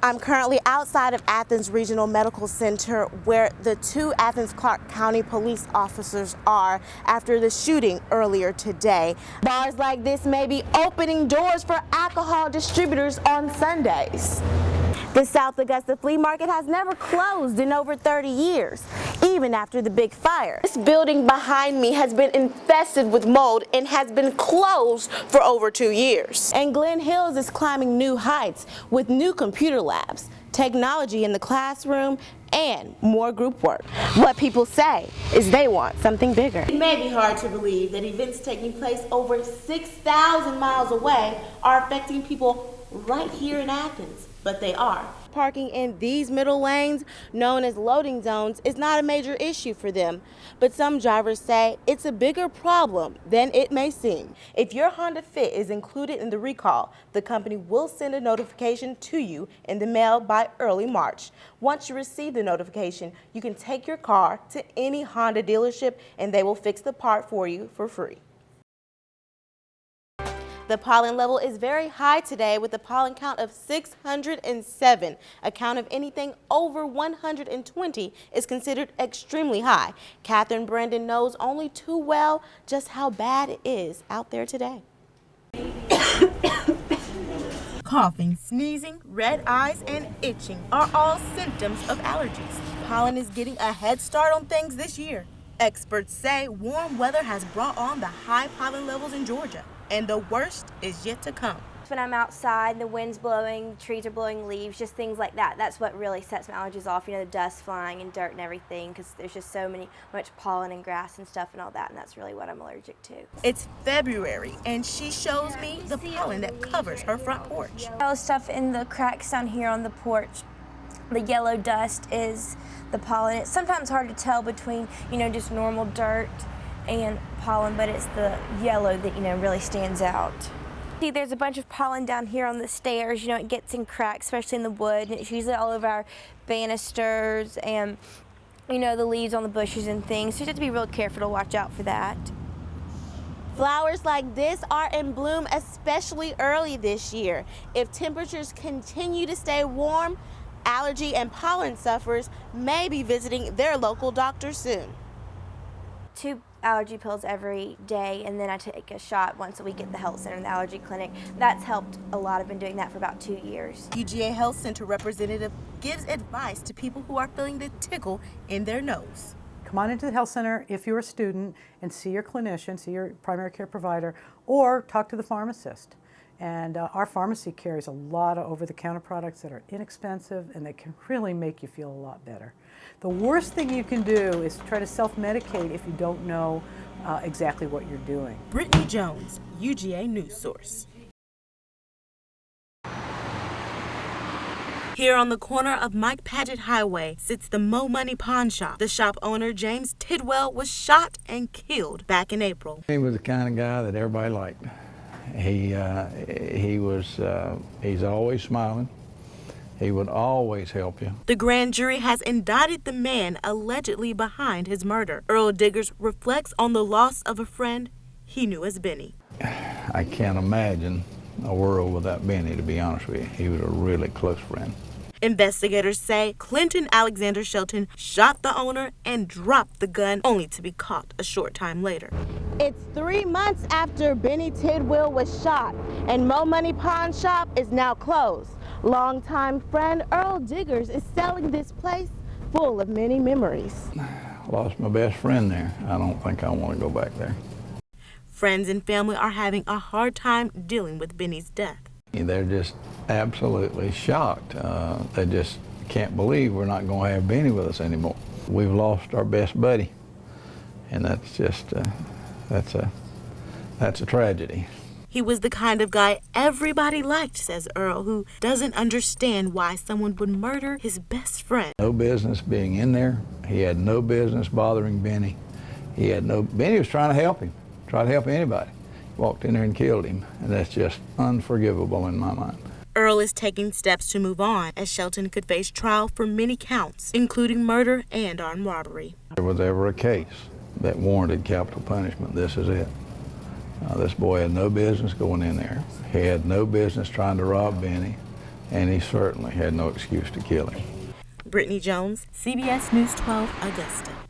I'm currently outside of Athens Regional Medical Center where the two Athens-Clarke County police officers are after the shooting earlier today. Bars like this may be opening doors for alcohol distributors on Sundays. The South Augusta Flea Market has never closed in over 30 years, even after the big fire. This building behind me has been infested with mold and has been closed for over 2 years. And Glen Hills is climbing new heights with new computer labs, technology in the classroom, and more group work. What people say is they want something bigger. It may be hard to believe that events taking place over 6,000 miles away are affecting people right here in Athens, but they are. Parking in these middle lanes, known as loading zones, is not a major issue for them, but some drivers say it's a bigger problem than it may seem. If your Honda Fit is included in the recall, the company will send a notification to you in the mail by early March. Once you receive the notification, you can take your car to any Honda dealership and they will fix the part for you for free. The pollen level is very high today with a pollen count of 607. A count of anything over 120 is considered extremely high. Catherine Brandon knows only too well just how bad it is out there today. Coughing, sneezing, red eyes, and itching are all symptoms of allergies. Pollen is getting a head start on things this year. Experts say warm weather has brought on the high pollen levels in Georgia, and the worst is yet to come. When I'm outside, the wind's blowing, trees are blowing leaves, just things like that. That's what really sets my allergies off, you know, the dust flying and dirt and everything, because there's just much pollen and grass and stuff and all that, and that's really what I'm allergic to. It's February, and she shows me the pollen that covers her front porch. All the stuff in the cracks down here on the porch, the yellow dust is the pollen. It's sometimes hard to tell between, you know, just normal dirt and pollen, but it's the yellow that, you know, really stands out. See, there's a bunch of pollen down here on the stairs. You know, it gets in cracks, especially in the wood, and it's usually all over our banisters and, you know, the leaves on the bushes and things. So you have to be real careful to watch out for that. Flowers like this are in bloom especially early this year. If temperatures continue to stay warm, allergy and pollen sufferers may be visiting their local doctor soon. 2 allergy pills every day, and then I take a shot once a week at the health center and the allergy clinic. That's helped a lot. I've been doing that for about 2 years. UGA Health Center representative gives advice to people who are feeling the tickle in their nose. Come on into the health center if you're a student and see your clinician, see your primary care provider, or talk to the pharmacist. And our pharmacy carries a lot of over-the-counter products that are inexpensive and that can really make you feel a lot better. The worst thing you can do is try to self-medicate if you don't know exactly what you're doing. Brittany Jones, UGA News Source. Here on the corner of Mike Paget Highway sits the Mo Money Pawn Shop. The shop owner, James Tidwell, was shot and killed back in April. He was the kind of guy that everybody liked. He's always smiling. He would always help you. The grand jury has indicted the man allegedly behind his murder. Earl Diggers reflects on the loss of a friend he knew as Benny. I can't imagine a world without Benny, to be honest with you. He was a really close friend. Investigators say Clinton Alexander Shelton shot the owner and dropped the gun, only to be caught a short time later. It's 3 months after Benny Tidwell was shot, and Mo Money Pawn Shop is now closed. Longtime friend Earl Diggers is selling this place full of many memories. Lost my best friend there. I don't think I want to go back there. Friends and family are having a hard time dealing with Benny's death. They're just absolutely shocked. They just can't believe we're not going to have Benny with us anymore. We've lost our best buddy, and that's just that's a tragedy. He was the kind of guy everybody liked, says Earl, who doesn't understand why someone would murder his best friend. No business being in there. He had no business bothering Benny. Benny was trying to help him, try to help anybody. Walked in there and killed him, and that's just unforgivable in my mind. Earl is taking steps to move on, as Shelton could face trial for many counts, including murder and armed robbery. If there was ever a case that warranted capital punishment, this is it. This boy had no business going in there. He had no business trying to rob Benny. and he certainly had no excuse to kill him. Brittany Jones, CBS News 12, Augusta.